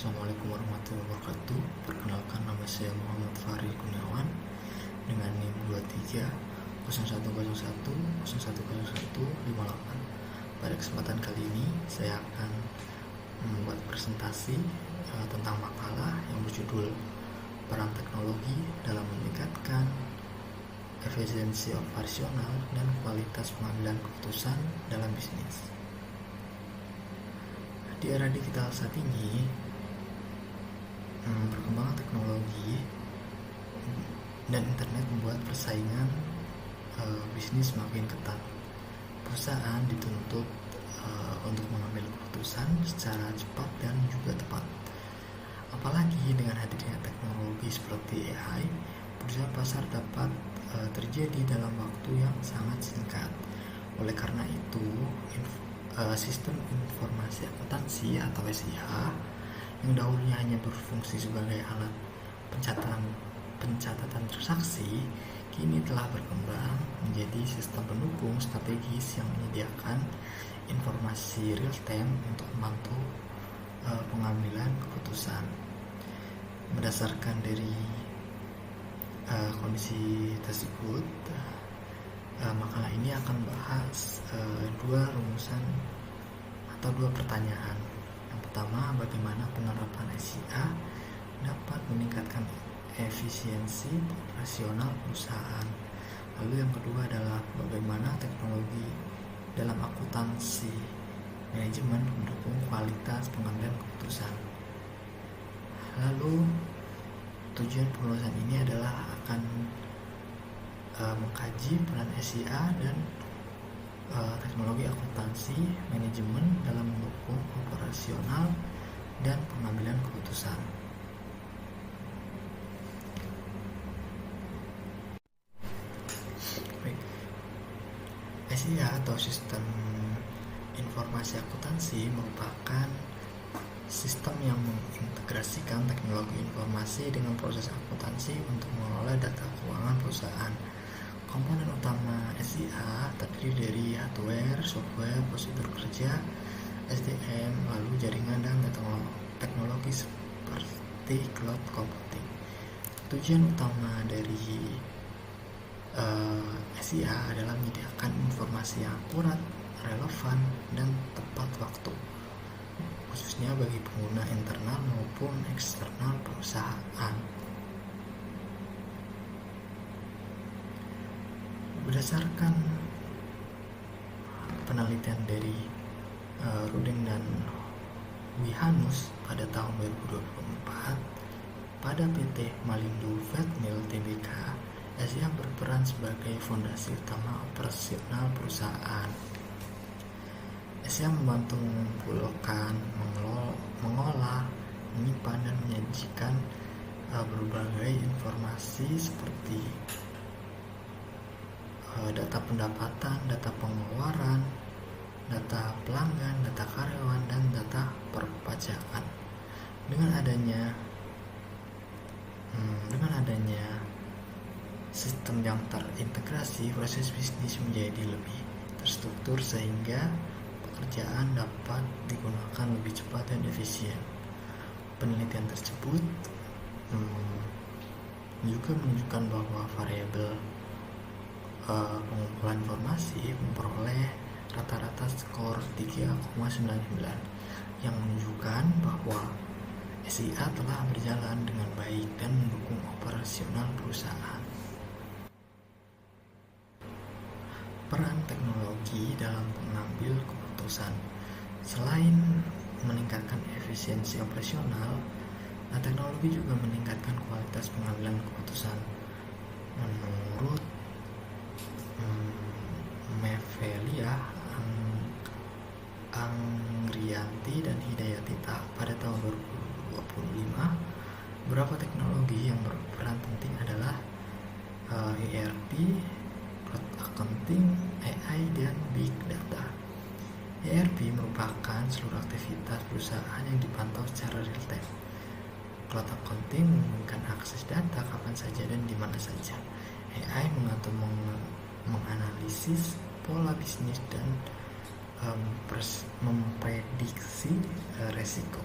Assalamualaikum warahmatullahi wabarakatuh. Perkenalkan, nama saya Muhammad Fahri Gunawan dengan NIM 23 0101 0101 58. Pada kesempatan kali ini saya akan membuat presentasi tentang makalah yang berjudul Peran Teknologi dalam Meningkatkan Efisiensi Operasional dan Kualitas Pengambilan Keputusan dalam Bisnis. Di era digital saat ini, perkembangan teknologi dan internet membuat persaingan bisnis makin ketat. Perusahaan dituntut untuk mengambil keputusan secara cepat dan juga tepat. Apalagi dengan hadirnya teknologi seperti AI, perusahaan pasar dapat terjadi dalam waktu yang sangat singkat. Oleh karena itu, sistem informasi akuntansi atau SIA yang dahulunya hanya berfungsi sebagai alat pencatatan transaksi, kini telah berkembang menjadi sistem pendukung strategis yang menyediakan informasi real time untuk membantu pengambilan keputusan. Berdasarkan dari kondisi tersebut, makalah ini akan bahas dua rumusan atau dua pertanyaan. Yang pertama, bagaimana penerapan SIA dapat meningkatkan efisiensi operasional perusahaan. Lalu yang kedua adalah bagaimana teknologi dalam akuntansi manajemen mendukung kualitas pengambilan keputusan. Lalu tujuan penulisan ini adalah akan mengkaji peran SIA dan teknologi akuntansi manajemen dalam mendukung operasional dan pengambilan keputusan. Baik. SIA atau Sistem Informasi Akuntansi merupakan sistem yang mengintegrasikan teknologi informasi dengan proses akuntansi untuk mengelola data keuangan perusahaan. Komponen utama SIA terdiri dari hardware, software, prosedur kerja, SDM, lalu jaringan dan teknologi seperti cloud computing. Tujuan utama dari SIA adalah menyediakan informasi yang akurat, relevan, dan tepat waktu, khususnya bagi pengguna internal maupun eksternal perusahaan. Berdasarkan penelitian dari Ruding dan Wihanus pada tahun 2024, pada PT Malindo Feedmill Tbk, SIA berperan sebagai fondasi utama operasional perusahaan. SIA membantu mengumpulkan, mengolah, menyimpan, dan menyajikan berbagai informasi seperti data pendapatan, data pengeluaran, data pelanggan, data karyawan, dan data perpajakan. Dengan adanya sistem yang terintegrasi, proses bisnis menjadi lebih terstruktur sehingga pekerjaan dapat digunakan lebih cepat dan efisien. Penelitian tersebut juga menunjukkan bahwa variabel pengumpulan informasi memperoleh rata-rata skor 3,99 yang menunjukkan bahwa SIA telah berjalan dengan baik dan mendukung operasional perusahaan. Peran teknologi dalam mengambil keputusan. Selain meningkatkan efisiensi operasional, teknologi juga meningkatkan kualitas pengambilan keputusan. Menurut Mevelia Angrianti dan Hidayatita pada tahun 2025, beberapa teknologi yang berperan penting adalah ERP, cloud accounting, AI, dan big data. ERP merupakan seluruh aktivitas perusahaan yang dipantau secara real time. Cloud accounting memungkinkan akses data kapan saja dan di mana saja. AI mengatur menganalisis pola bisnis dan memprediksi resiko.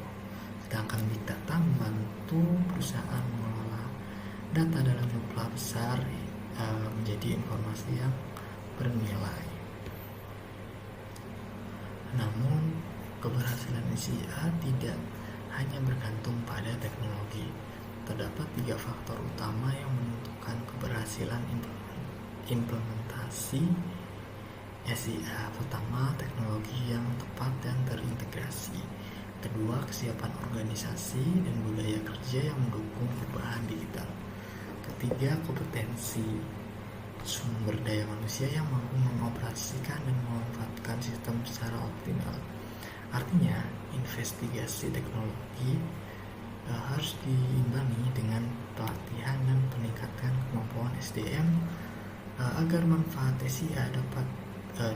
Sedangkan big data membantu perusahaan mengelola data dalam jumlah besar menjadi informasi yang bernilai. Namun, keberhasilan SIA tidak hanya bergantung pada teknologi. Terdapat 3 faktor utama yang menentukan keberhasilan implementasi SIA. Pertama, teknologi yang tepat dan terintegrasi. Kedua, kesiapan organisasi dan budaya kerja yang mendukung perubahan digital. Ketiga, kompetensi sumber daya manusia yang mampu mengoperasikan dan memanfaatkan sistem secara optimal. Artinya, investigasi teknologi harus diimbangi dengan pelatihan dan peningkatan kemampuan SDM agar manfaat SIA dapat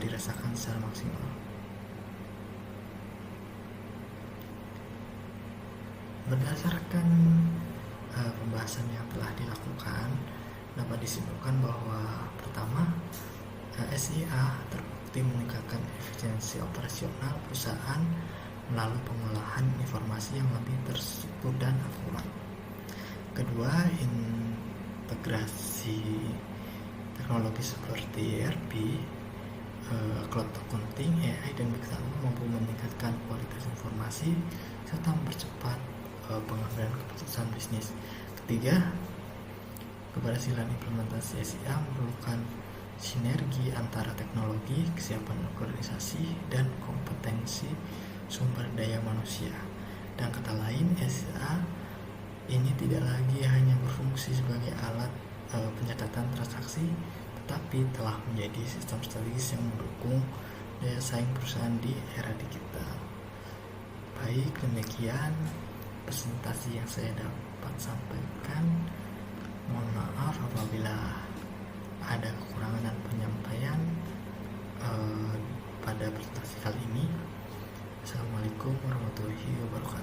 dirasakan secara maksimal. Berdasarkan pembahasan yang telah dilakukan, dapat disimpulkan bahwa pertama, SIA terbukti meningkatkan efisiensi operasional perusahaan melalui pengolahan informasi yang lebih terstruktur dan akurat. Kedua, integrasi teknologi seperti ERP, cloud computing, AI, dan big data mampu meningkatkan kualitas informasi serta mempercepat pengambilan keputusan bisnis. Ketiga, keberhasilan implementasi SIA memerlukan sinergi antara teknologi, kesiapan organisasi, dan kompetensi sumber daya manusia. Dan kata lain, SIA ini tidak lagi hanya berfungsi sebagai alat pencatatan transaksi, tetapi telah menjadi sistem strategis yang mendukung daya saing perusahaan di era digital. Baik, demikian presentasi yang saya dapat sampaikan. Mohon maaf apabila ada kekurangan dan penyampaian pada presentasi kali ini. Assalamualaikum warahmatullahi wabarakatuh.